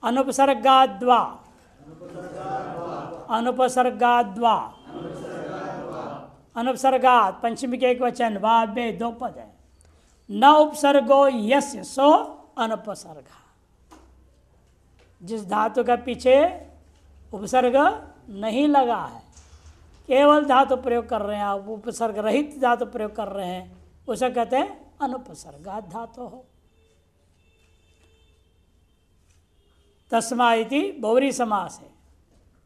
अनुपसर्गाद्वा अनुपसर्गाद्वा अनुपसर्गात पंचमी के एक वचन वा में दो पद है। न उपसर्गो यस्य सो अनुपसर्ग। जिस धातु का पीछे उपसर्ग नहीं लगा है, केवल धातु प्रयोग कर रहे हैं आप, उपसर्ग रहित धातु प्रयोग कर रहे हैं, उसे कहते हैं अनुपसर्गात धातु हो। तस्मा इति बहुव्रीहि समास है।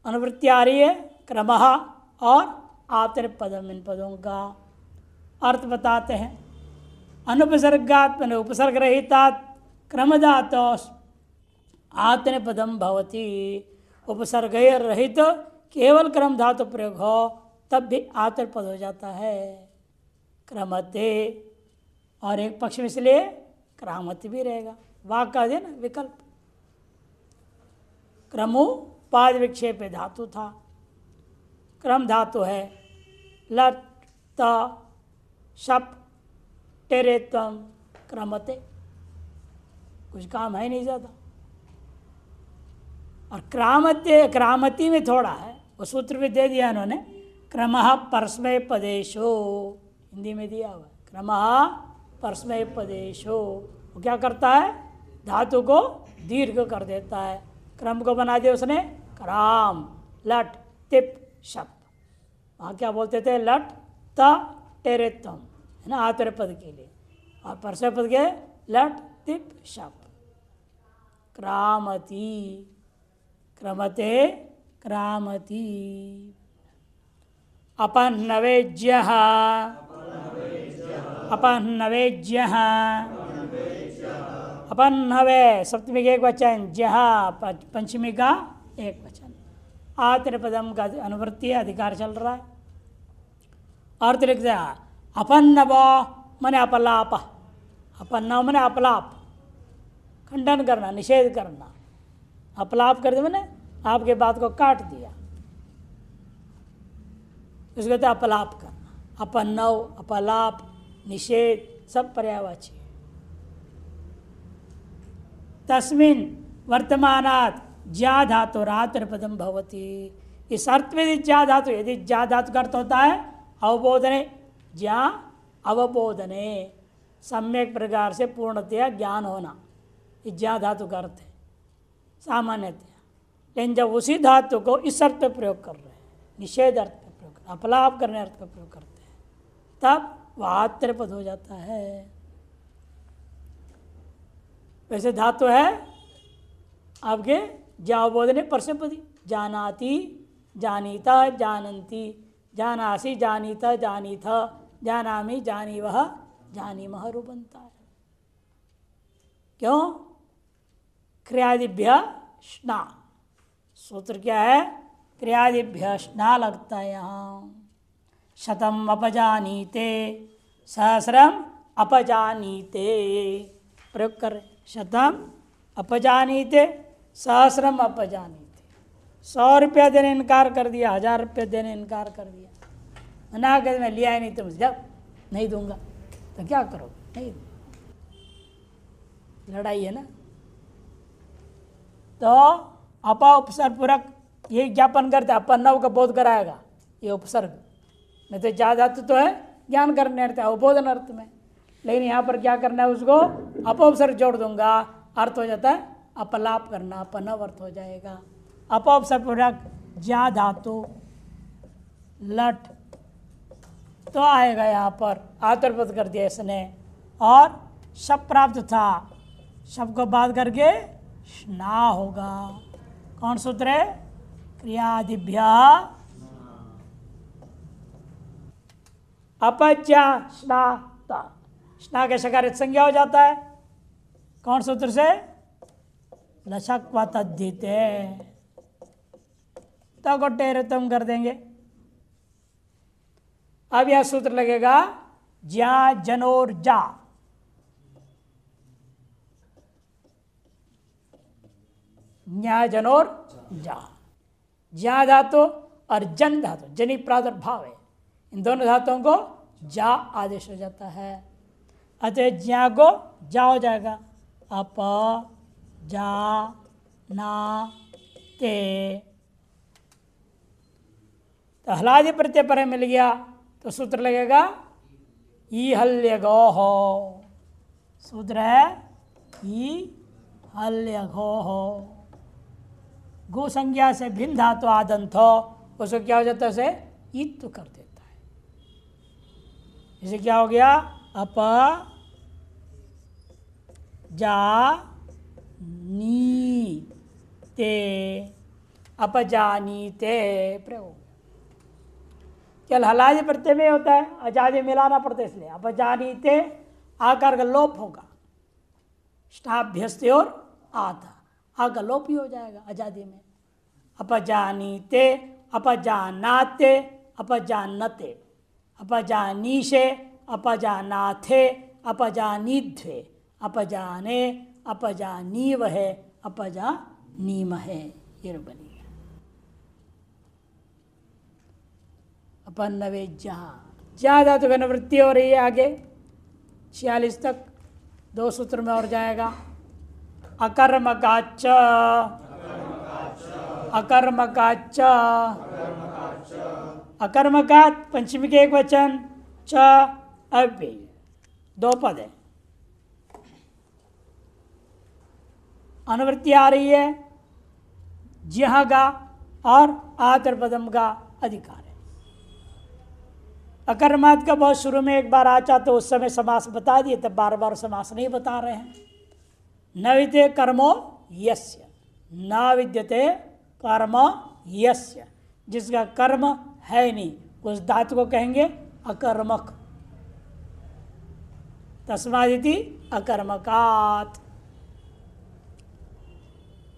अनुवृत्ति आ रही है, क्रमः और आतर पदम, इन पदों का अर्थ बताते हैं। अनुपसर्गात उपसर्ग रहितात क्रम धातु आतर पदम भवति। उपसर्ग रहित केवल क्रम धातु प्रयोग हो तब भी आतर पद हो जाता है, क्रमते। और एक पक्ष में इसलिए क्रामति भी रहेगा, वाक का दिन विकल्प। क्रमु पाद विक्षेप धातु था, क्रम धातु है। लट त शप टेरे त्वम क्रमते, कुछ काम है नहीं ज़्यादा। और क्रामते, क्रामति में थोड़ा है, वो सूत्र भी दे दिया उन्होंने, क्रमः परस्मय पदेशो, हिंदी में दिया हुआ है, क्रमः परस्मय पदेशो। वो क्या करता है, धातु को दीर्घ कर देता है, क्रम को बना दिया उसने क्राम। लट तिप शप, वहाँ क्या बोलते थे, लट त टेरे तम, है ना, आतर पद के लिए। और परस्मय पद के लट तिप शप। क्रामती, क्रमते क्रामती। अपन्नवेज्यः अपन्नवेज्यः अपन्नवे सप्तमी का एक वचन, जहाँ पंचमी का एक वचन। आतर पदम का अनुवृत्ति अधिकार चल रहा है। अर्थ लिख दिया अपन्नव मने अपलाप, अपन्नव मने अपलाप, खंडन करना, निषेध करना। अपलाप कर दे मैंने आपके बात को काट दिया, इसको कहते अपलाप करना। अपन्नव, अपलाप, निषेध सब पर्यायवाची। तस्मिन् वर्तमानात् ज्या धातु आतर पदम भवति। इस अर्थ में यदि ज्या धातु, यदि ज्या धातु का अर्थ होता है अवबोधने, ज्या अवबोधने, सम्यक प्रकार से पूर्णतया ज्ञान होना, ये ज्या धातु का अर्थ है सामान्यतया। लेकिन जब उसी धातु को इस अर्थ पे प्रयोग कर रहे हैं, निषेध अर्थ पे प्रयोग कर, अपलाप करने अर्थ पे प्रयोग करते हैं, तब वह आतर पद हो जाता है। वैसे धातु है आपके ज्यावबोधने परस्मैपदी, जानाति जानीता जानन्ति, जानासि जानीता जानीथ, जानामि जानीवः जानीमः रूप बनता है। क्यों, क्रियादिभ्य स्ना, सूत्र क्या है, क्रियादिभ्य स्ना लगता है यहाँ। शतम अपजानीते, सहस्रम अपजानीते प्रयोग कर। शतम अपजानीते, सहस्रम अपजानीते। 100 रुपया देने इनकार कर दिया, 1000 रुपये देने इनकार कर दिया, मना कर मैं लिया ही नहीं, तुम जब नहीं दूंगा तो क्या करोगे, नहीं लड़ाई है ना। तो अपा उपसर्ग पूरक ये ज्ञापन करते, अपन्नव का बोध कराएगा ये उपसर्ग। नहीं तो जा धातु तो है ज्ञान करने अर्थ है, अवबोधन अर्थ में, लेकिन यहाँ पर क्या करना है, उसको अपउपसर्ग जोड़ दूंगा, अर्थ हो जाता है अपलाप करना, अपनव अर्थ हो जाएगा। अपउपसर्ग पूरक ज्या धातु लट तो आएगा, यहाँ पर आतरपद कर दिया इसने, और शब प्राप्त था, शब को बात करके स्ना होगा। कौन सूत्र है, क्रियादिभ्या अपज्ञा स्ना, स्ना के सकारित संज्ञा हो जाता है। कौन सूत्र से, लशक्व तद्धिते, तो को टेरतम कर देंगे। अब यह सूत्र लगेगा ज्या जनोर जा, ज्ञा जनोर जा। ज्या धातु और जन धातु, जनी प्रादुर्भाव है, इन दोनों धातुओं को जा आदेश हो जाता है। अतः ज्या को जा हो जाएगा, अप जा ना ते। तो हलादि प्रत्यय पर मिल गया तो सूत्र लगेगा ई हल्य गो हो। सूत्र है ई हल्य गो हो। गो संज्ञा से भिन्न धातु आदंत हो, उसको क्या हो जाता है, उसे ईत्व कर देता है। इसे क्या हो गया, अप जा नी ते, अपजानी ते प्रयोग। केवल हलादि प्रत्यय में होता है, अजादि मिलाना पड़ता है, इसलिए अपजानी ते आकार का लोप होगा। स्टाभ्यस्ते और आता आ का लोप ही हो जाएगा अजादि में। अपजानीते, अपजानाते, अपजानते, अपजानीशे, अपजानाथे, अपजानीध्वे, अपजाने, अपजानीवहे, अपजानीमहे, ये बनी है। अपन्नवे जा धातु का निवृत्ति हो रही है। आगे 46 तक 2 सूत्र में और जाएगा। अकर्मकाच, अकर्मकाच, अकर्मकात पंचमी के एक वचन, च अव्यय, 2 पद है। अनुवृत्ति आ रही है, ज्ह का और आतर पदम का अधिकार है। अकर्मात का बहुत शुरू में एक बार आचा तो उस समय समास बता दिए, तब बार बार समास नहीं बता रहे हैं। न विद्यते कर्मो यस्य, न विद्यते कर्म यस्य, जिसका कर्म है नहीं उस धातु को कहेंगे अकर्मक। तस्मादिति अकर्मकात।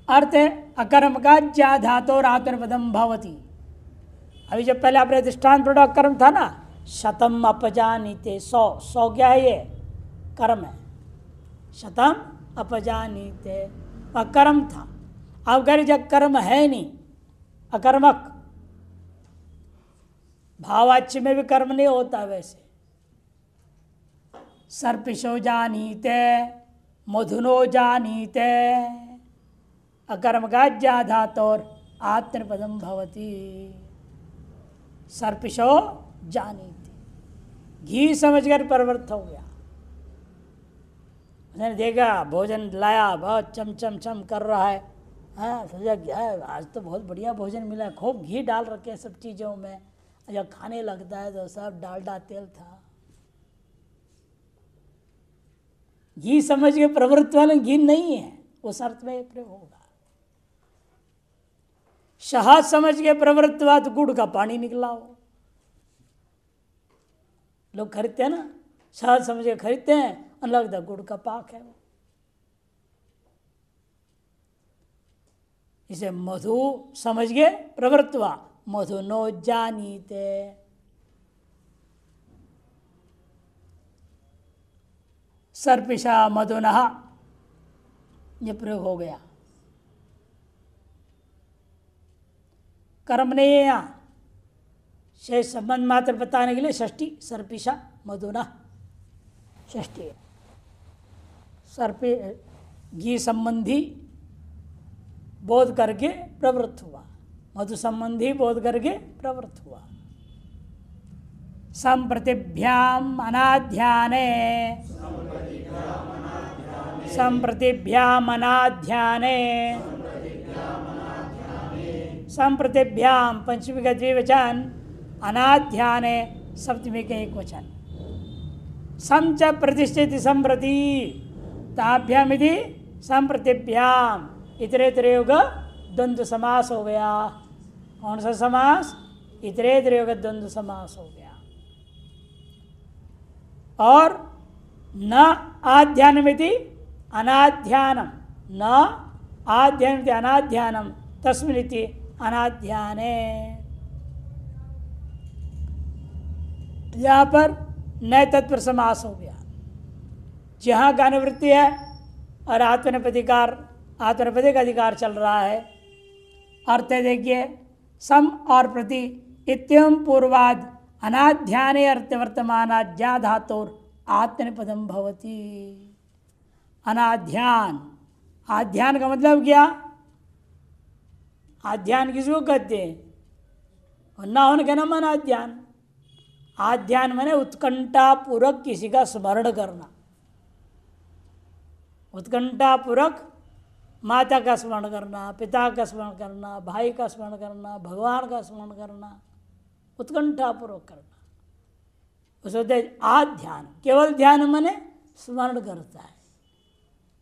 अर्थ है अकर्मकात ज्या धातु आत्मपदम भवति। अभी जब पहले आपने दृष्टांत पढ़ा कर्म था ना, शतम अपजानीते, 100 क्या है, ये कर्म है। शतम अपजानीते कर्म था। अब अगर जब कर्म है नहीं, अकर्मक, भावाच्य में भी कर्म नहीं होता वैसे। सर्पिशो जानीते, मधुनो जानीते, अकर्मकात ज्या धातोर आत्मपदम भवति। सर्पिशो जानीते, घी समझकर प्रवृत्त हो गया। उसने देखा भोजन लाया, बहुत चम चम चम कर रहा है। हाँ, सोचा क्या है, आज तो बहुत बढ़िया भोजन मिला है, खूब घी डाल रखे हैं सब चीज़ों में। जब खाने लगता है तो सब डालडा तेल था। घी समझ के प्रवृत्त वाले घी नहीं है, उस अर्थ में प्रयोग होगा। शहद समझ के प्रवृत्त हुआ तो गुड़ का पानी निकला हो। लोग खरीदते हैं ना, शहद समझ के खरीदते हैं और लगता गुड़ का पाक है वो। इसे मधु समझ के प्रवृत्त हुआ, मधु नो जानीते। सर्पिशा मधुनः, ये प्रयोग हो गया। कर्म नहीं है यहाँ, शेष संबंध मात्र बताने के लिए षष्ठी सर्पिशा मधुनः, षष्ठी है। सर्पि घी संबंधी बोध करके प्रवृत्त हुआ, मधु संबंधी बोध करके प्रवृत्त हुआ। संप्रतिभ्याम अनाध्याने, संप्रतिभ्याम अनाध्याने, संप्रतिभ्याम पंचमी का द्विवचन, अनाध्याने सप्तमी का एक वचन। समच प्रतिष्ठित संप्रति ताभ्याम यदि संप्रतिभ्याम, इतरेतर योग द्वंद्व समास हो गया। कौन सा समास? इतरेतर योग द्वंद्व समास हो गया। और न आध्यानमिति अनाध्यानम, न आध्यानमिति अनाध्यानम, तस्मिनिति अनाध्याने। यहाँ पर नए तत्पर समास हो गया। जहाँ का अनुवृत्ति है और आत्मनेपधिकार, आत्मनेपदी का अधिकार चल रहा है। अर्थ है देखिए, सम और प्रति इत्यम पूर्वाद अनाध्याने अर्थ वर्तमान ज्या धातुर आत्मनेपदम भवति। अनाध्यान, आध्यान का मतलब क्या? आध्यान किसको कहते हैं? और ना होने का ना मन आध्यान। आध्यान माने उत्कंठा पूर्वक किसी का स्मरण करना। उत्कंठा पूर्वक माता का स्मरण करना, पिता का स्मरण करना, भाई का स्मरण करना, भगवान का स्मरण करना, उत्कंठा पूर्वक करना, उसे आध्यान। केवल ध्यान माने स्मरण करता है,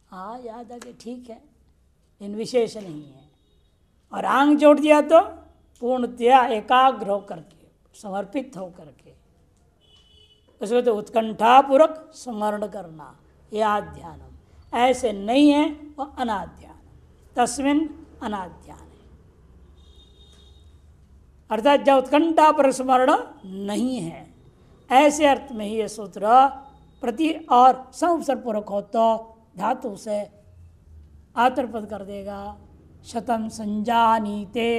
हाँ याद आ गया, ठीक है, इन विशेष नहीं है। और आंग जोड़ दिया तो पूर्णतया एकाग्र होकर के, समर्पित होकर के, उसको तो उत्कंठापूर्वक स्मरण करना, यह आध्यानम। ऐसे नहीं है वो अनाध्यान, तस्मिन अनाध्यान है। अर्थात जब उत्कंठा पर स्मरण नहीं है, ऐसे अर्थ में ही यह सूत्र प्रति और समुपसर्ग पूर्वक हो तो धातु से आतरपद कर देगा। शतम संजानीते,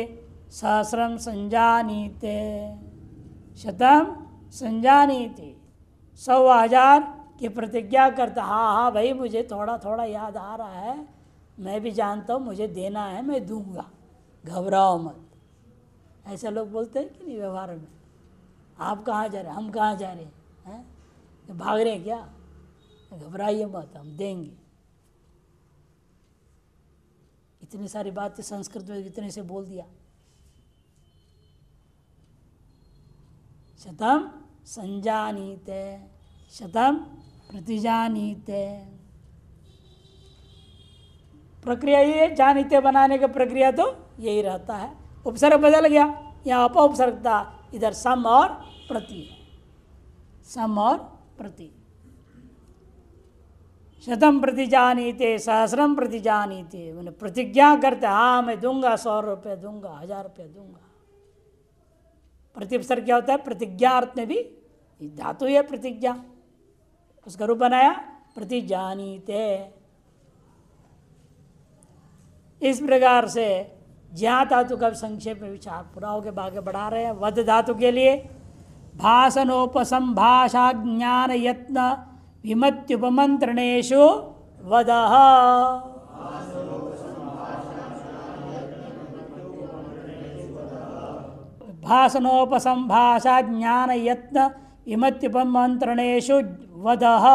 सहस्रम संजानीते, शतम संजानीते, 100,000 की प्रतिज्ञा करता, हाँ हाँ भाई मुझे थोड़ा थोड़ा याद आ रहा है, मैं भी जानता हूँ, मुझे देना है, मैं दूंगा, घबराओ मत। ऐसे लोग बोलते हैं कि नहीं व्यवहार में? आप कहाँ जा रहे हैं, हम कहाँ जा रहे हैं, भाग रहे हैं क्या? घबराइए मत, हम देंगे। इतनी सारी बातें संस्कृत में इतने से बोल दिया। शतम संजानीते, शतम प्रतिजानीते। प्रक्रिया ये जानीते बनाने का प्रक्रिया तो यही रहता है। उपसर्ग बदल गया, यहाँ अपउपसर्ग था, इधर सम और प्रति है, सम और प्रति। शतम प्रतिजानीते, सहस्रम प्रतिजानीते, मैंने प्रतिज्ञा करते, हाँ मैं दूंगा, 100 रुपये दूंगा, 1000 रुपये दूंगा। प्रतिपसर्ग क्या होता है? प्रतिज्ञा अर्थ में भी धातु है प्रतिज्ञा, उसका रूप बनाया प्रतिजानीते। इस प्रकार से ज्ञा धातु का संक्षेप में विचार पूरा हो के आगे बढ़ा रहे हैं। वध धातु के लिए भाषणोपसंभाषा ज्ञान यत्न विमत्युपमंत्रणेषु वदः। भाषणोपसंभाषा ज्ञान यत्न विमत्युपमंत्रणेषु वदः।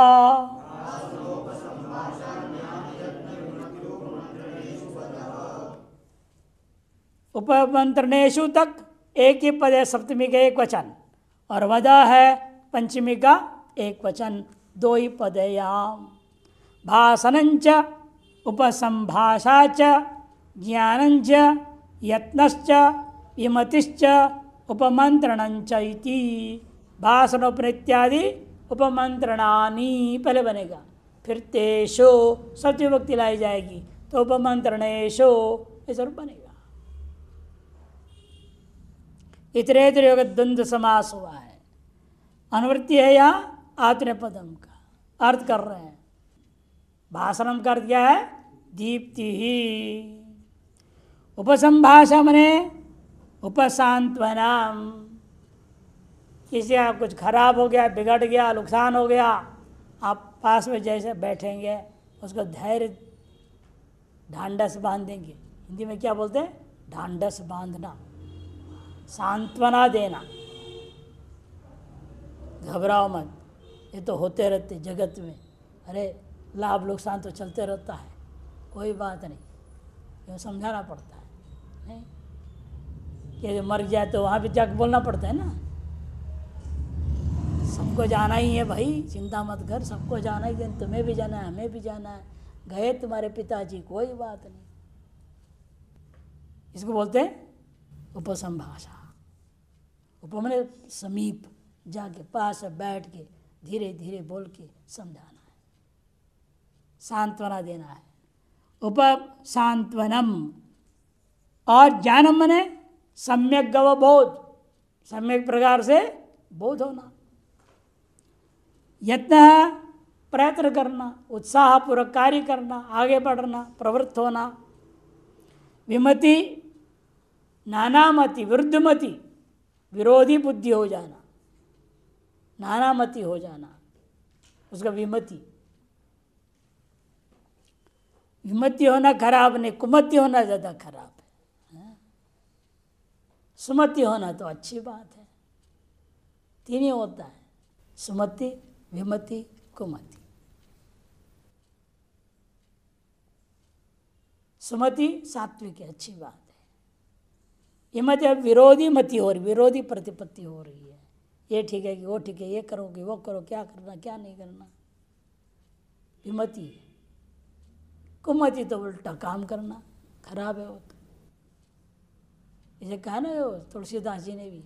उपमंत्रणेषु तक एक ही पद है, सप्तमी का एक वचन, और वदा है पंचमी का एक वचन, 2 ही पद है यहाँ। भाषणंच उपसंभाषा च ज्ञानंच यत्नश्च विमतिश्च उपमंत्रणंच इति। भाषणोपन इत्यादि उपमंत्रणानि पहले बनेगा, फिर तेषु सप्तमी विभक्ति लाई जाएगी तो उपमंत्रणेषु ऐसा रूप बनेगा। इतरेतर योग द्वंद्व समास हुआ है, अनुवृत्ति है या आत्मनेपदम का अर्थ कर रहे हैं। भाषणम का अर्थ क्या है? दीप्ति ही। उपसंभाषा मने उपसांत्वनम, किसी का कुछ खराब हो गया, बिगड़ गया, नुकसान हो गया, आप पास में जैसे बैठेंगे उसको धैर्य ढांढस बांध देंगे। हिंदी में क्या बोलते हैं? ढांढस बांधना, सांत्वना देना, घबराओ मत, ये तो होते रहते जगत में, अरे लाभ नुकसान तो चलते रहता है, कोई बात नहीं, ये समझाना पड़ता है। नहीं कि मर जाए तो वहाँ भी जाकर बोलना पड़ता है ना, सबको जाना ही है भाई, चिंता मत कर, सबको जाना ही है, तुम्हें भी जाना है, हमें भी जाना है, गए तुम्हारे पिताजी, कोई बात नहीं। इसको बोलते हैं उपसंभाषा। उपमने समीप जाके पास बैठ के धीरे धीरे बोल के समझाना है, सांत्वना देना है। उपसांत्वनम। और ज्ञानम मने सम्यक गवबोध, सम्यक प्रकार से बोध होना। यत्न प्रयत्न करना, उत्साहपूर्वक कार्य करना, आगे बढ़ना, प्रवृत्त होना। विमति नानामति, विरुद्धमति, विरोधी बुद्धि हो जाना, नानामति हो जाना, उसका विमति। विमति होना खराब नहीं, कुमति होना ज़्यादा खराब है। सुमति होना तो अच्छी बात है। तीन ही होता है, सुमति, विमति, कुमति। सुमति सात्विक है, अच्छी बात है। विमति विरोधी मति हो रही, विरोधी प्रतिपत्ति हो रही है। ये ठीक है कि वो ठीक है, ये करोगे वो करो, क्या करना क्या नहीं करना, विमति है। कुमति तो उल्टा काम करना, खराब है वो तो। इसे कहा ना वो तुलसीदास जी ने भी,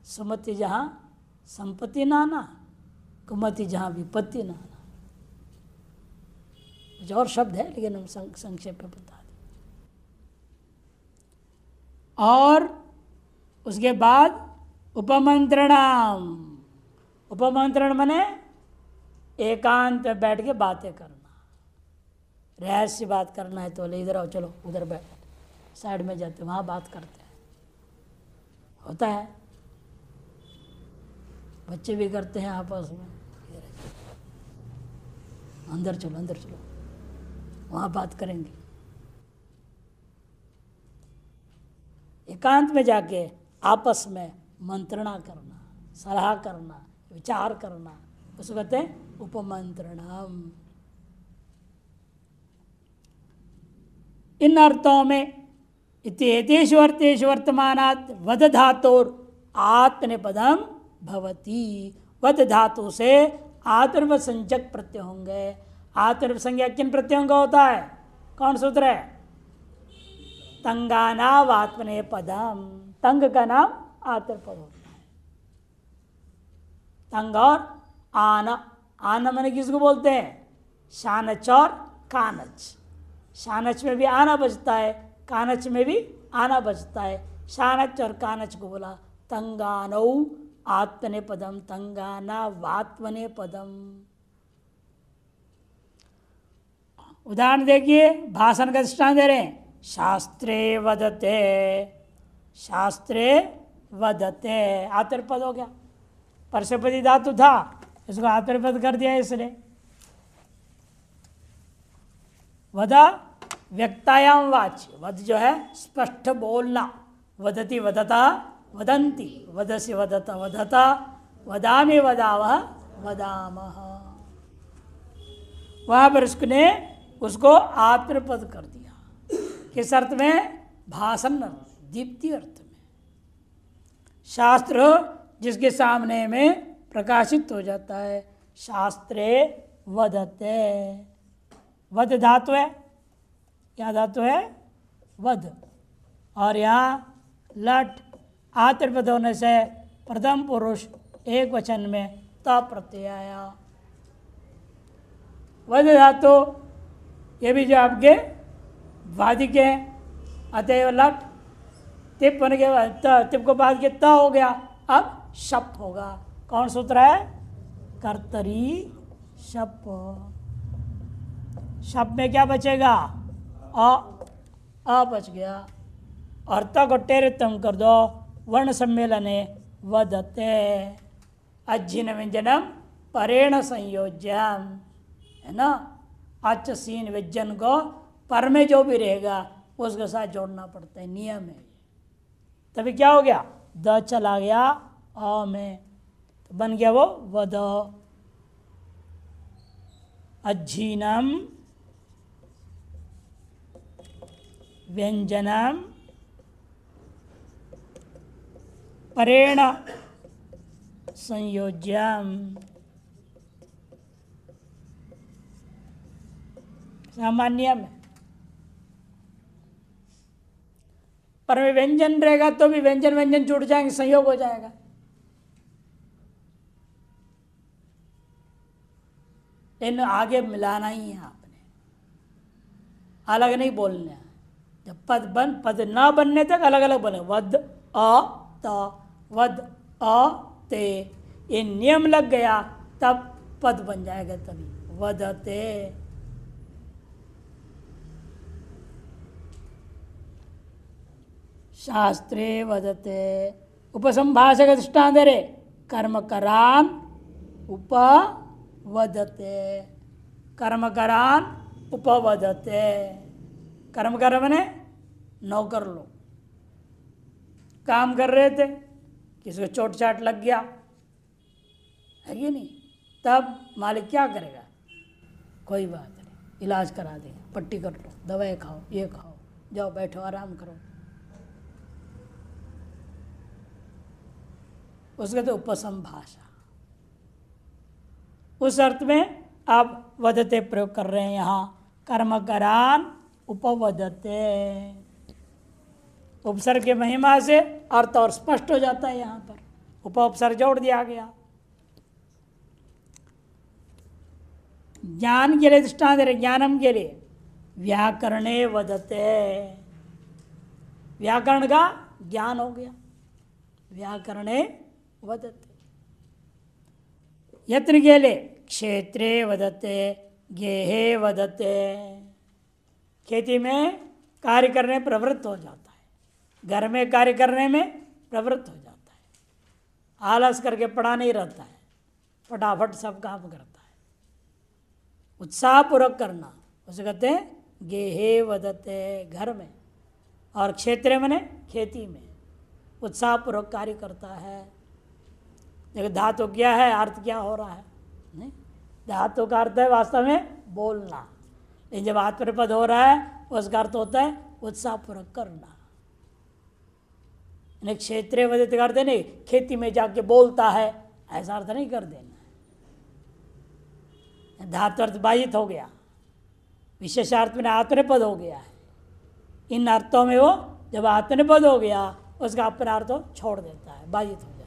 सुमति जहाँ संपत्ति नाना, कुमति जहाँ विपत्ति नाना। कुछ और शब्द है लेकिन हम संक्षेप में बता दें। और उसके बाद उपमंत्रणाम, उपमंत्रण माने एकांत में बैठ के बातें करना, रहस्य बात करना है तो ले इधर आओ, चलो उधर बैठ, साइड में जाते वहाँ बात करते हैं, होता है। बच्चे भी करते हैं आपस में, अंदर चलो अंदर चलो, वहाँ बात करेंगे। एकांत में जाके आपस में मंत्रणा करना, सलाह करना, विचार करना, उसको कहते हैं उपमंत्रणम। इन अर्थों में इत्येतेषु अर्थेषु वर्तमानात् वद धातुर आत्मनेपदम भवति। वद धातु से आत्मनेपद संज्ञक प्रत्यय होंगे। आत्मनेपद संज्ञा किन प्रत्ययों का होता है? कौन सूत्र है? तंगानाव आत्मनेपदम। तंग का नाम आत्मनेपद होता है। तंग और आन, आन मैंने किसको बोलते हैं? शानच और कानच। शानच में भी आना बजता है, कानच में भी आना बजता है। शानच और कानच को बोला तंगानौ आत्मनेपदम, तंगाना वात्मनेपदम। उदाहरण देखिए, भाषण का दृष्टांत दे रहे हैं। शास्त्रे वदते, शास्त्रे वदते, आत्मनेपद हो गया। परसपति धातु था, इसको आत्मनेपद कर दिया इसने। वदा व्यक्तायाम वाच्य, वद जो है स्पष्ट बोलना, वदति वदता वदंती, वदसि वदता वदता, वदामि वदावह वदामः। वहां पर उसने उसको आत्मनेपद कर दिया। किस अर्थ में? भाषण अर्थ, दीप्ति अर्थ में। शास्त्र जिसके सामने में प्रकाशित हो जाता है। शास्त्रे वदते, वद धातु है, क्या धातु है? वद। और यहाँ लट आत्मनेपद होने से प्रथम पुरुष एक वचन में त प्रत्यय आया। वद धातु ये भी जो आपके वादिक है, अतएव लट तिप होने के बाद तिप को बाद के त हो गया। अब शप होगा। कौन सूत्र है? कर्तरी शप। शप में क्या बचेगा? अ बच गया। और त को टेरितम कर दो, वर्ण सम्मेलने वदते। अज्जिन व्यंजनम परेण संयोज्यम, है ना। अच सीन व्यंजन को पर में जो भी रहेगा उसके साथ जोड़ना पड़ता है, नियम है। तभी क्या हो गया? द चला गया अ में, तो बन गया वो वद। अज्जीनम व्यंजनम परेण संयोज्यम। सामान्य में पर में व्यंजन रहेगा तो भी व्यंजन व्यंजन जुड़ जाएंगे, संयोग हो जाएगा। इन आगे मिलाना ही है आपने, अलग नहीं बोलना है। जब पद न बनने तक अलग अलग बोले। वद अ त, वद अ ते, ये नियम लग गया तब पद बन जाएगा। तभी वदते। शास्त्रे वदते। उपसंभाषक दृष्टांत रे, कर्मकरान उपवदते। कर्मकरान उपवदते। कर्म कर मने नौकर लोग, काम कर रहे थे, किसी को चोट चाट लग गया है कि नहीं, तब मालिक क्या करेगा? कोई बात नहीं, इलाज करा देगा, पट्टी कर लो, दवाई खाओ, ये खाओ, जाओ बैठो आराम करो। उसके तो उपसंभाषा, उस अर्थ में आप वदते प्रयोग कर रहे हैं यहाँ, कर्मकरान उपवदते। उपसर्ग के महिमा से अर्थ और स्पष्ट हो जाता है। यहाँ पर उपसर्ग जोड़ दिया गया। ज्ञान के लिए दृष्टांत है, ज्ञानम के लिए व्याकरणे वदते, व्याकरण का ज्ञान हो गया, व्याकरणे वदते। यत्र के लिए क्षेत्रे वदते, गेहे वदते, खेती में कार्य करने प्रवृत्त हो जाता है, घर में कार्य करने में प्रवृत्त हो जाता है, आलस करके पड़ा नहीं रहता है, फटाफट सब काम करता है, उत्साहपूर्वक करना, उसे कहते हैं गेहे वदते, घर में। और क्षेत्र में खेती में उत्साहपूर्वक कार्य करता है। देखो धातु क्या है, अर्थ क्या हो रहा है? नहीं, धातु का अर्थ है वास्तव में बोलना, लेकिन जब आत्मपद हो रहा है उसका अर्थ होता है उत्साहपूर्वक करना। क्षेत्रीय वदते करते नहीं, खेती में जाके बोलता है, ऐसा अर्थ नहीं कर देना। धातु अर्थ बाधित हो गया, विशेषार्थ में आत्मपद हो गया है। इन अर्थों में वो जब आत्मपद हो गया उसका अपना अर्थ छोड़ देता है, बाधित हो जाता है।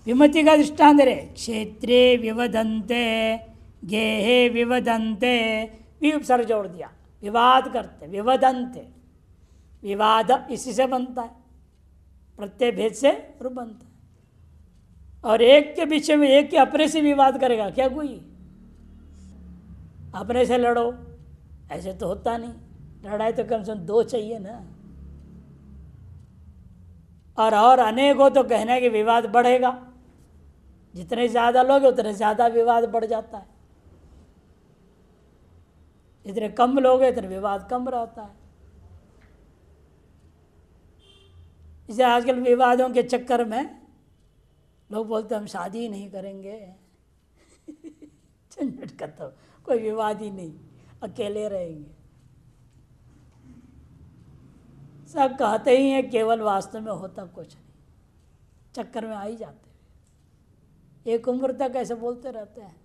विमति का दृष्टांत है, क्षेत्रे विवदन्ते, गेहे विवदन्ते, उपसर्ग जोड़ दिया, विवाद करते, विवदन्ते, विवाद इसी से बनता है, प्रत्यय भेद से रूप बनता है। और एक के पीछे में एक के अपने से विवाद करेगा क्या कोई? अपने से लड़ो, ऐसे तो होता नहीं, लड़ाई तो कम से कम दो चाहिए ना। और अनेक हो तो कहने कि विवाद बढ़ेगा, जितने ज्यादा लोग उतने ज्यादा विवाद बढ़ जाता है, जितने कम लोग हैं उतने विवाद कम रहता है। इसे आजकल विवादों के चक्कर में लोग बोलते हम शादी ही नहीं करेंगे झंझट का तो कोई विवाद ही नहीं, अकेले रहेंगे। सब कहते ही हैं, केवल वास्तव में होता कुछ नहीं, चक्कर में आ ही जाते हैं। एक उम्र तक ऐसे बोलते रहते हैं,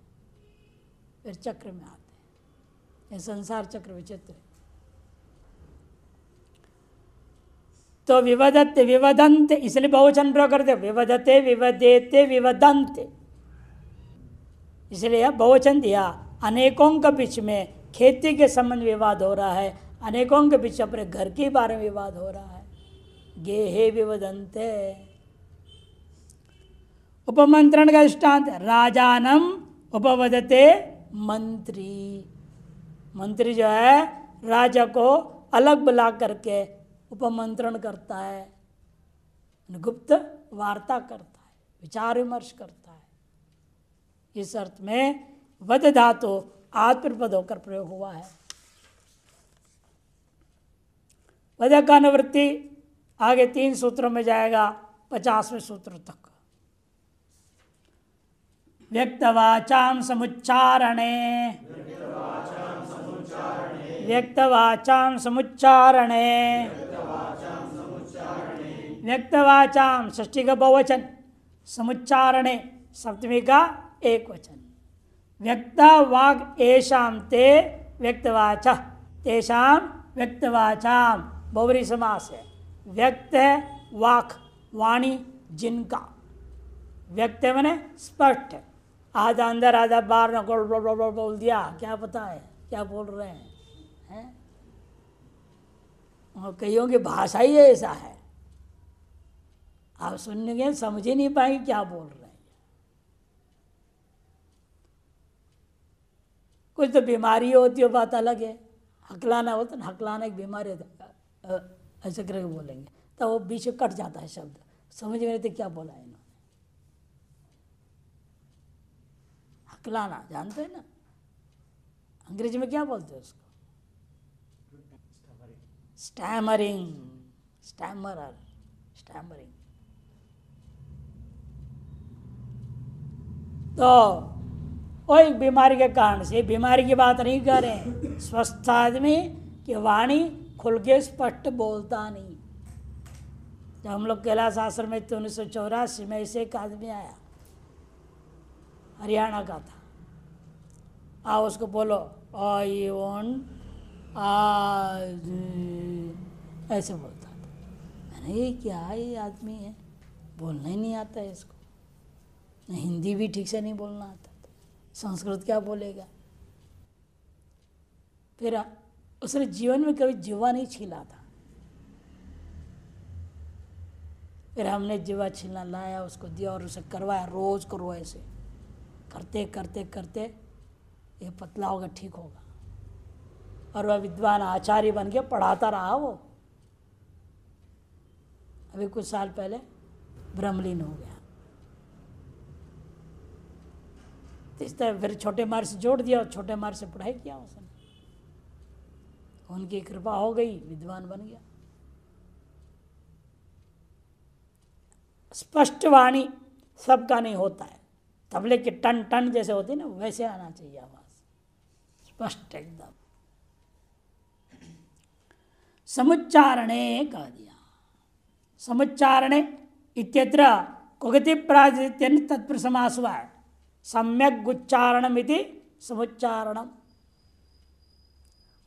फिर चक्र में आते हैं। ये संसार चक्र विचित्र है। तो विवदते विवदन्ते, इसलिए बहुवचन प्रयोग करते, विवदते विवदेते विवदन्ते, इसलिए बहुवचन दिया। अनेकों के बीच में खेती के संबंध विवाद हो रहा है, अनेकों के बीच अपने घर के बारे में विवाद हो रहा है। गेहे विवदन्ते। उपमंत्रण का दृष्टांत, राजानम उपवदते मंत्री, मंत्री जो है राजा को अलग बुला करके उपमंत्रण करता है, गुप्त वार्ता करता है, विचार विमर्श करता है। इस अर्थ में वद धातु आत्मपद होकर प्रयोग हुआ है। वद का अनुवृत्ति आगे 3 सूत्रों में जाएगा, 50वें सूत्र तक। व्यक्तवाचाम समुच्चारणे, व्यक्तवाचाम समुच्चारणे, व्यक्तवाचाम षष्ठी का बहुवचन, समुच्चारणे सप्तमी का एक वचन। व्यक्ता वाग एषाम ते व्यक्तवाच, तेषाम व्यक्तवाचाम बहुव्रीहि समास है। व्यक्त है वाक, वाणी जिनका, व्यक्त मने स्पष्ट, आधा अंदर आधा बाहर न बोल दिया, क्या पता है क्या बोल रहे हैं, और कईयों की भाषा ही ऐसा है, आप सुनने के समझ ही नहीं पाएंगे क्या बोल रहे हैं। कुछ तो बीमारी होती है, बात अलग है। हकलाना होता ना, हकलाना एक बीमारी होता है, ऐसे करके बोलेंगे तो वो बीच में कट जाता है शब्द, समझ में नहीं तो क्या बोला है इन्होंने। हकलाना जानते हैं ना, अंग्रेजी में क्या बोलते हैं उसको? स्टैमरिंग। स्टैमरर, स्टैमरिंग। तो वो एक बीमारी के कारण से, बीमारी की बात नहीं कर रहे हैं, स्वस्थ आदमी की वाणी खुल के स्पष्ट बोलता नहीं। जब हम लोग कैलाश आश्रम में थे 1984 में, ऐसे एक आदमी आया, हरियाणा का था। आओ उसको बोलो आई वॉन्ट, ऐसे बोलता था। मैंने ये क्या ये आदमी है, बोलना ही नहीं आता है इसको, हिंदी भी ठीक से नहीं बोलना आता था, संस्कृत क्या बोलेगा। फिर उसने जीवन में कभी जीवा नहीं छीला था। फिर हमने जीवा छीलना लाया, उसको दिया और उसे करवाया, रोज करो ऐसे करते करते करते ये पतला होगा, ठीक होगा। और वह विद्वान आचार्य बन के पढ़ाता रहा वो। अभी कुछ साल पहले ब्रह्मलीन हो गया। तो इस तरह फिर छोटे मार से जोड़ दिया और छोटे मार से पढ़ाई किया उसने। उनकी कृपा हो गई, विद्वान बन गया। स्पष्ट वाणी सबका नहीं होता है, तबले के टन टन जैसे होती है ना, वैसे आना चाहिए आवाज, स्पष्ट एकदम। समुच्चारणे कह दिया, समुच्चारणे इत्यत्र कुगति प्रातिनिध्यं तत्पुरुष समास हुआ है। सम्यक उच्चारणमिति समुच्चारणम।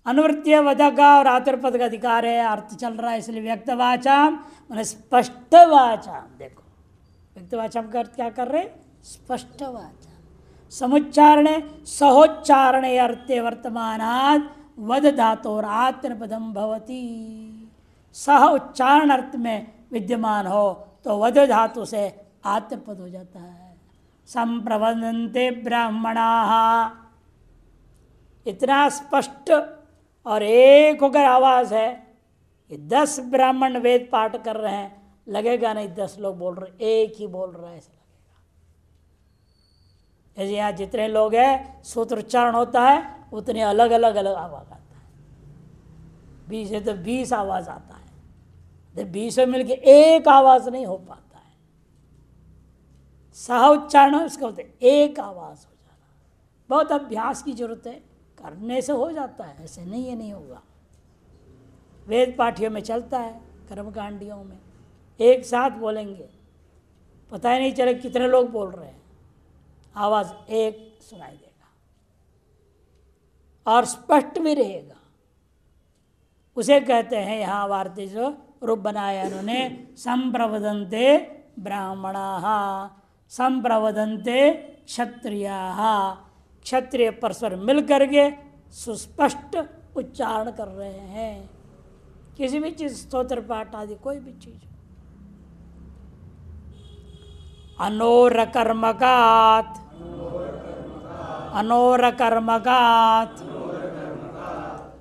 अनुवृत्तीय वधक और आतुरपद का अधिकार है, अर्थ चल रहा है, इसलिए व्यक्त वाचाम मैंने स्पष्ट वाचाम। देखो व्यक्त वाचाम का अर्थ क्या कर रहे, स्पष्ट वाचाम। समुच्चारणे सहोच्चारणे अर्थे वर्तमानात् वद धातोर आत्मपदम भवति। सह उच्चारण अर्थ में विद्यमान हो तो वद धातु से आत्मपद हो जाता है। संप्रवदन्ते ब्राह्मणाः, इतना स्पष्ट और एक होकर आवाज है। ये 10 ब्राह्मण वेद पाठ कर रहे हैं, लगेगा नहीं 10 लोग बोल रहे, एक ही बोल रहा है ऐसा लगेगा। जैसे यहाँ जितने लोग हैं सूत्र उच्चारण होता है, उतने अलग अलग अलग आवाज आता है। 20 है तो 20 आवाज आता है, तो 20 में मिलके एक आवाज नहीं हो पाता है। सह उच्चारण उसका होता है एक आवाज हो जाना। बहुत अभ्यास की जरूरत है, करने से हो जाता है, ऐसे नहीं है नहीं होगा। वेद पाठियों में चलता है, कर्मकांडियों में एक साथ बोलेंगे, पता ही नहीं चले कितने लोग बोल रहे हैं, आवाज एक सुनाई देगा और स्पष्ट भी रहेगा। उसे कहते हैं यहाँ वार्ते जो रूप बनाया उन्होंने, संप्रवदन्ते ब्राह्मणाः संप्रवदन्ते क्षत्रियाः। क्षत्रिय परस्पर मिल करके सुस्पष्ट उच्चारण कर रहे हैं, किसी भी चीज, स्तोत्र पाठ आदि कोई भी चीज। अनोरकर्मकात्, अनोरकर्मकात्,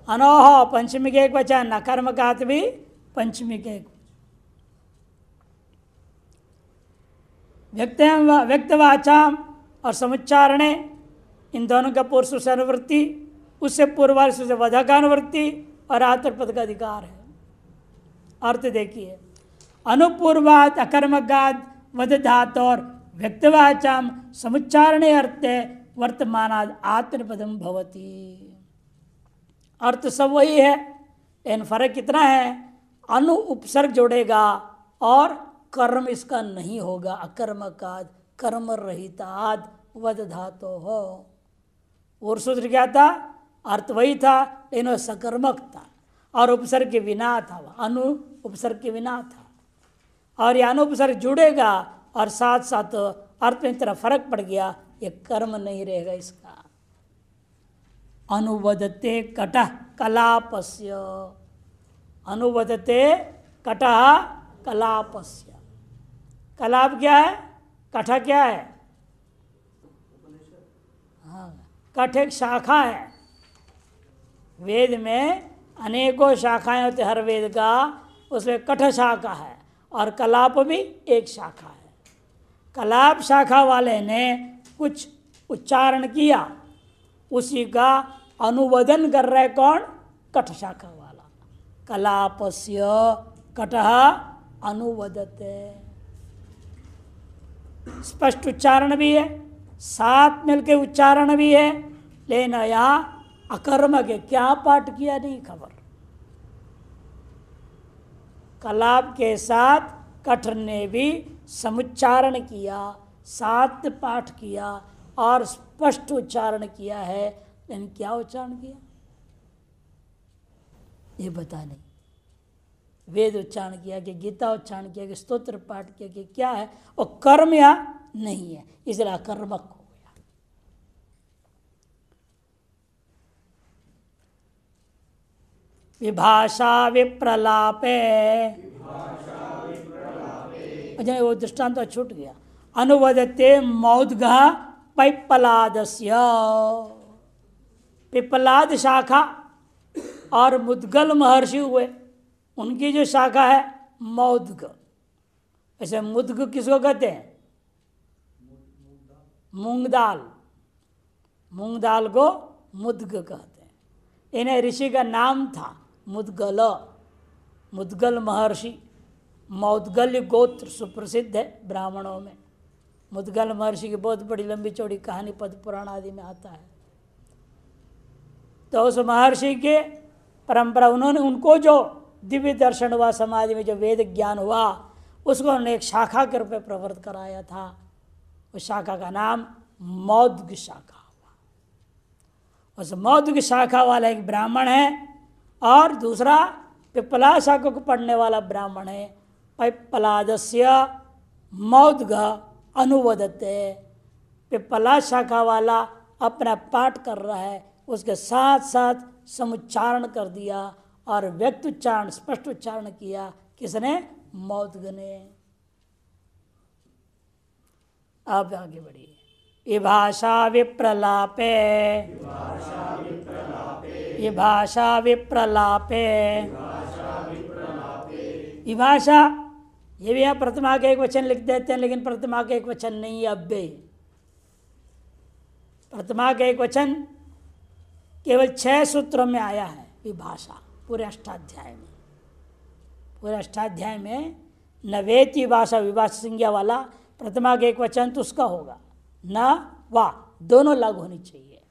अनोह पंचमी के एक वचन, अकर्मकात् भी पंचमी के एक। व्यक्तवाचाम और समुच्चारणे, इन दोनों का पुरुष से अनुवृत्ति, उससे पूर्व से वधा का अनुवृत्ति और आतुरपद का अधिकार है। अर्थ देखिए, अनुपूर्वात अकर्मकात् वध धातु और व्यक्तवाचाम समुच्चारणे अर्थे वर्तमानाद आत्मपदम भवति। अर्थ सब वही है, इन फर्क कितना है, अनु उपसर्ग जोड़ेगा और कर्म इसका नहीं होगा। अकर्मकाद कर्म रहिताद वद धातु हो। और सूत्र क्या था, अर्थ वही था लेकिन सकर्मक था और उपसर्ग के बिना था, अनु उपसर्ग के बिना था। और यह अनुपसर्ग जुड़ेगा और साथ साथ अर्थ में तरह फर्क पड़ गया, ये कर्म नहीं रहेगा इसका। अनुवदते कटः कलापस्य, अनुवदते कटः कलापस्य। कलाप क्या है, कठ क्या है, हाँ, कठ एक शाखा है। वेद में अनेकों शाखाएं होती, हर वेद का उसमें कठ शाखा है और कलाप भी एक शाखा है। कलाप शाखा वाले ने कुछ उच्चारण किया, उसी का अनुवादन कर रहा है कौन, कठ शाखा वाला। कलापस्य कटः अनुवदते। स्पष्ट उच्चारण भी है, साथ मिलके उच्चारण भी है, लेकिन यहाँ अकर्म के क्या पाठ किया नहीं खबर। कलाप के साथ कठ ने भी समुच्चारण किया, साथ पाठ किया और स्पष्ट उच्चारण किया है, लेकिन क्या उच्चारण किया ये बता नहीं। वेद उच्चारण किया कि गीता उच्चारण किया कि स्तोत्र पाठ किया कि क्या है, और कर्म या नहीं है, इसलिए अकर्मक हो गया। विभाषा विप्रलापे, अच्छा वो दृष्टांत तो छूट गया। अनुवदते मौद्गः पैप्पलादस्य, पिप्पलाद शाखा और मुद्गल महर्षि हुए, उनकी जो शाखा है मौद्ग। ऐसे मुद्ग किसको कहते हैं? मूंग दाल, मूंग दाल को मुद्ग कहते हैं। इन्हें ऋषि का नाम था मुद्गल, मुद्गल महर्षि। मौद्गल्य गोत्र सुप्रसिद्ध है ब्राह्मणों में। मुद्गल महर्षि की बहुत बड़ी लंबी चौड़ी कहानी पद्म पुराण आदि में आता है। तो उस महर्षि के परंपरा, उन्होंने उनको जो दिव्य दर्शन हुआ, समाज में जो वेद ज्ञान हुआ, उसको उन्होंने एक शाखा के रूप में प्रवृत्त कराया था। उस शाखा का नाम मौद्ग शाखा हुआ। उस मौद्ग शाखा वाला एक ब्राह्मण है और दूसरा पिप्पला शाखा को पढ़ने वाला ब्राह्मण है। पैप्पलादस्य मौद्ग अनुवदते, पिप्पला शाखा वाला अपना पाठ कर रहा है, उसके साथ साथ समुच्चारण कर दिया और व्यक्त उच्चारण स्पष्ट उच्चारण किया। किसने? मौद्ग ने। आप आगे बढ़िए। विभाषा विप्रलापे, विभाषा विप्रलापे, विभाषा ये भी आप प्रथमा का एक वचन लिख देते हैं, लेकिन प्रथमा का एक वचन नहीं है, अव्यय। प्रथमा का एक वचन केवल 6 सूत्रों में आया है विभाषा, पूरे अष्टाध्याय में। पूरे अष्टाध्याय में नवेति विभाषा, विभाषा संज्ञा वाला प्रथमा का एक वचन तो उसका होगा, न वा दोनों लागू होनी चाहिए।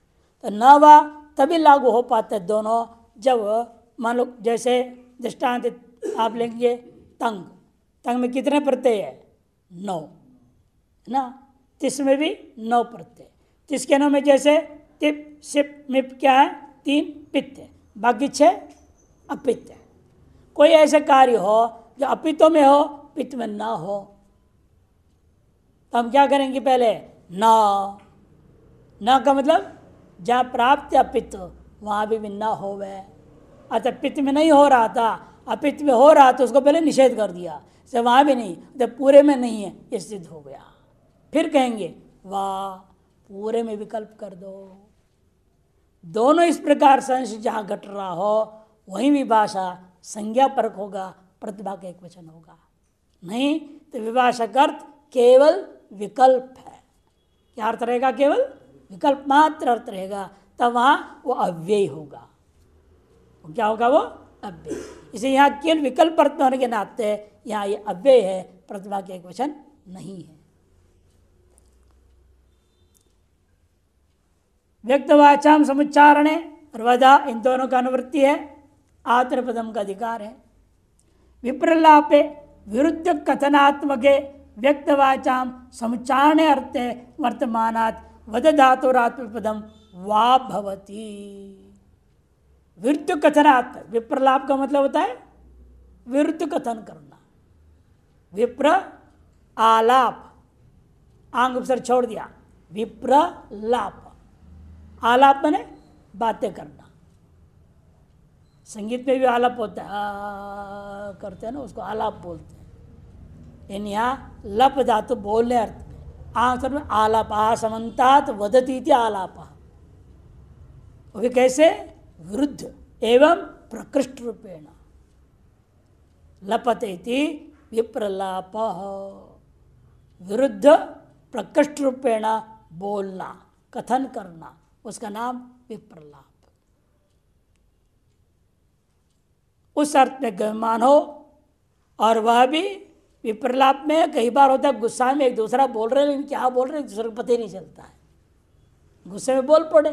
तो न वा तभी लागू हो पाते दोनों, जब मान लो जैसे दृष्टांत आप लेंगे तंग, तंग में कितने प्रत्यय है? 9 ना। तिस में भी 9 प्रत्यय। तिस के 9 में जैसे तिप सिप मिप क्या है? 3 पित्त है, बाकी 6 अपित्त है। कोई ऐसा कार्य हो जो अपित्तों में हो, पित्त में ना हो, तो हम क्या करेंगे? पहले ना का मतलब जहाँ प्राप्त अपित्त वहाँ भी ना हो वह। अतः पित्त में नहीं हो रहा था, अपित्त में हो रहा तो उसको पहले निषेध कर दिया, से वहाँ भी नहीं, जब पूरे में नहीं है ये सिद्ध हो गया। फिर कहेंगे वाह पूरे में विकल्प कर दो। दोनों इस प्रकार संशय जहाँ घट रहा हो वहीं विभाषा संज्ञा परक होगा, प्रतिभा का एक वचन होगा। नहीं तो विभाषा का अर्थ केवल विकल्प है। क्या अर्थ रहेगा? केवल विकल्प मात्र अर्थ रहेगा, तब वहाँ वो अव्यय होगा। क्या होगा? वो अव्यय। इसे यहाँ केवल विकल्प अर्थ होने के नाते यहाँ ये अव्यय है, प्रतिभा के एक वचन नहीं है। व्यक्तवाचाम समुच्चारणे और वधा, इन दोनों का अनुवृत्ति है, आत्मपदम का अधिकार है। विप्रलापे विरुद्ध कथनात्मके व्यक्तवाचाम समुच्चारणे अर्थे वर्तमानात् वद धातुरात्मपदम वा भवति। विरुद्ध कथनात्मक, विप्रलाप का मतलब होता है विरुद्ध कथन करना। विप्र आलाप, आंग उपसर्ग छोड़ दिया, विप्रलाप। आलाप माने बातें करना। संगीत में भी आलाप होता है, करते हैं ना, उसको आलाप बोलते हैं। इन यहाँ लप धातु बोलने अर्थ में, आंसर में आलाप, आसमंतात वदती थी आलाप। वो भी कैसे? विरुद्ध एवं प्रकृष्ट रूपेण लपते विप्रलाप। विरुद्ध प्रकृष्ट रूपेण बोलना, कथन करना, उसका नाम विप्रलाप। उस अर्थ में गम्यमान हो और वह भी विप्रलाप में कई बार होता है गुस्सा में एक दूसरा बोल रहे हैं लेकिन क्या बोल रहे हैं एक दूसरे को पता ही नहीं चलता है, गुस्से में बोल पड़े।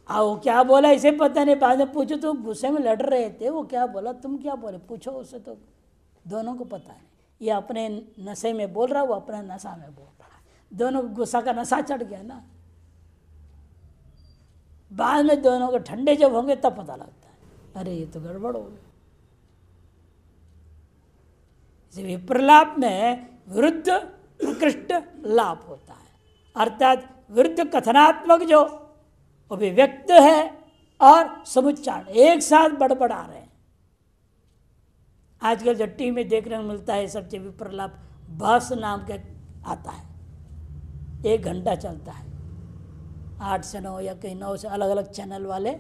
वो क्या बोला इसे पता नहीं, बाद में पूछो तो गुस्से में लड़ रहे थे, वो क्या बोला तुम क्या बोले, पूछो उससे तो दोनों को पता नहीं। ये अपने नशे में बोल रहा है, वो अपने नशा में बोल रहा है, दोनों को गुस्सा का नशा चढ़ गया ना। बाद में दोनों को ठंडे जब होंगे तब पता लगता है अरे ये तो गड़बड़ हो गई। विप्रलाप में विरुद्ध प्रकृष्ट लाभ होता है, अर्थात विरुद्ध कथनात्मक जो अभिव्यक्त है और समुच्चारण एक साथ बड़बड़ा रहे हैं। आजकल जो टीवी में देखने को मिलता है सब चीज विप्रलाप बहस नाम का आता है, 1 घंटा चलता है, 8 से 9 या कहीं 9 से अलग अलग चैनल वाले।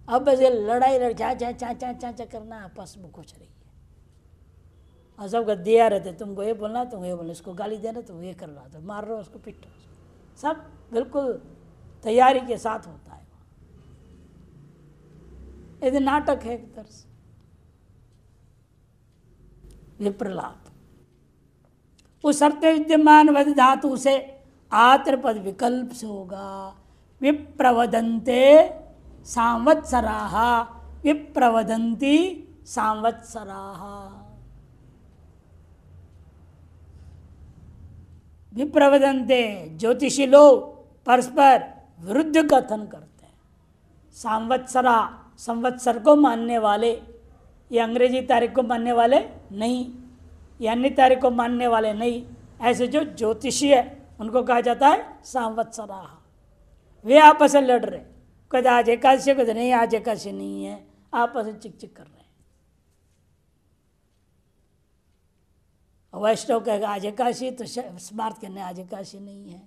अब बस ये लड़ाई चा चा चा चा चा चा करना आपस में कुछ रही है और सब दिया रहते, तुमको ये बोलना तुमको ये बोलना, इसको गाली देना तुम ये कर रहा, तो मार रहे हो उसको पीट रहे हो, सब बिल्कुल तैयारी के साथ होता है। यदि नाटक है एक तरह से विप्रलाप। उस अर्थ विद्यमान वध धातु से आत्र पद विकल्प से होगा। विप्रवदन्ते सांवत्सराः विप्रवदन्ति सांवत्सराः। विप्रवदन्ते ज्योतिषी लोग परस्पर विरुद्ध कथन करते हैं। सांवत्सरा संवत्सर को मानने वाले, ये अंग्रेजी तारीख को मानने वाले नहीं, ये अन्य तारीख को मानने वाले नहीं, ऐसे जो ज्योतिषी है उनको कहा जाता है सांवत्सरा। वे आपस में लड़ रहे, कद आज एकादशी कद नहीं, आज एकादशी नहीं है, आपस में चिक चिक कर रहे हैं। वैष्णव कहेगा आज एकादशी, तो स्मार्थ कहने आज एकादशी नहीं है,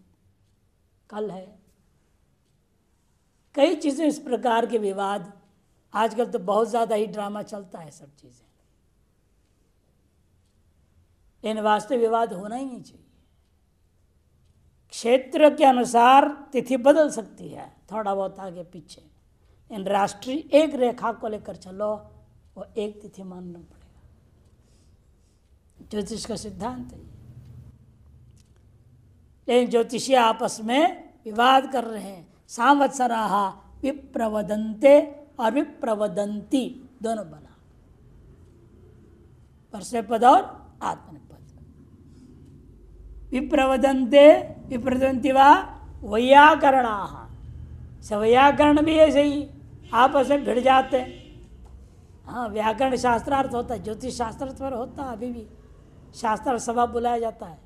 कल है। कई चीज़ें इस प्रकार के विवाद आजकल तो बहुत ज़्यादा ही ड्रामा चलता है सब चीज़ें, इन वास्तव विवाद होना ही नहीं चाहिए। क्षेत्र के अनुसार तिथि बदल सकती है थोड़ा बहुत आगे पीछे, इन राष्ट्रीय एक रेखा को लेकर चलो, वो एक तिथि मानना पड़ेगा, ज्योतिष का सिद्धांत है। लेकिन ज्योतिषी आपस में विवाद कर रहे हैं। सांवत्सराः विप्रवदन्ते और विप्रवदन्ति दोनों बना, परस्मै पद और आत्मनेपद। विप्रवदन्ते विप्रवदन्ति वा वैयाकरणाः, वैयाकरण भी ऐसे ही आपस में भिड़ जाते हैं। हाँ, व्याकरण शास्त्रार्थ होता है, ज्योतिष शास्त्र पर होता है, अभी भी शास्त्र सभा बुलाया जाता है,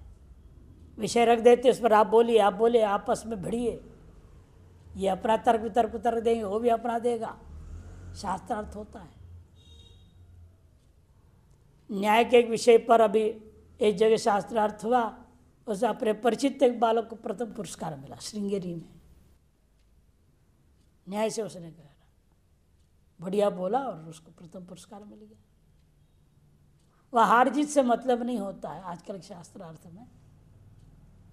विषय रख देते, उस पर आप बोलिए आपस में भिड़िए, ये अपना तर्क देंगे, वो भी अपना देगा, शास्त्रार्थ होता है। न्याय के एक विषय पर अभी एक जगह शास्त्रार्थ हुआ, उसे अपने परिचित एक बालक को प्रथम पुरस्कार मिला श्रृंगेरी में, न्याय से उसने कहा बढ़िया बोला और उसको प्रथम पुरस्कार मिल गया। वह हार जीत से मतलब नहीं होता है आजकल के शास्त्रार्थ में,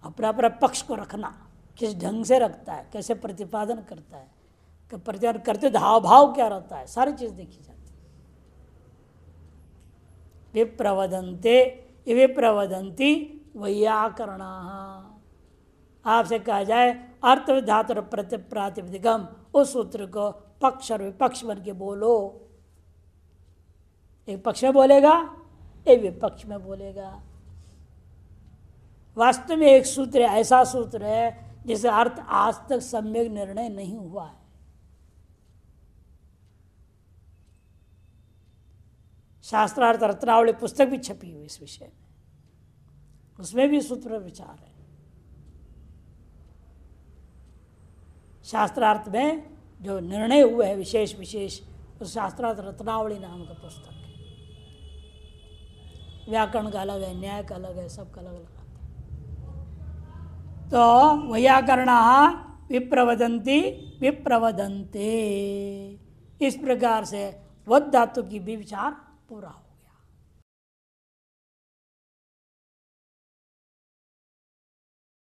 अपना अपना पक्ष को रखना, किस ढंग से रखता है, कैसे प्रतिपादन करता है, प्रतिपादन करते हाव भाव क्या रहता है, सारी चीज देखी जाती है। विप्रवदन्ते विप्रवदन्ति वैयाकरणाः, आपसे कहा जाए अर्थ धातु प्रातिपदिकम, उस सूत्र को पक्ष और विपक्ष बन के बोलो, एक पक्ष में बोलेगा एक विपक्ष में बोलेगा। वास्तव में एक सूत्र ऐसा सूत्र है जिसे अर्थ आज तक सम्यक निर्णय नहीं हुआ है। शास्त्रार्थ रत्नावली पुस्तक भी छपी हुई इस विषय में, उसमें भी सूत्र विचार है। शास्त्रार्थ में जो निर्णय हुए हैं विशेष विशेष, उस शास्त्रार्थ रत्नावली नाम का पुस्तक है। व्याकरण का अलग है, न्याय का अलग है, सबका अलग अलग आता है। तो वैयाकरणाः विप्रवदन्ति विप्रवदन्ते, इस प्रकार से वद धातु की भी विचार पूरा हो।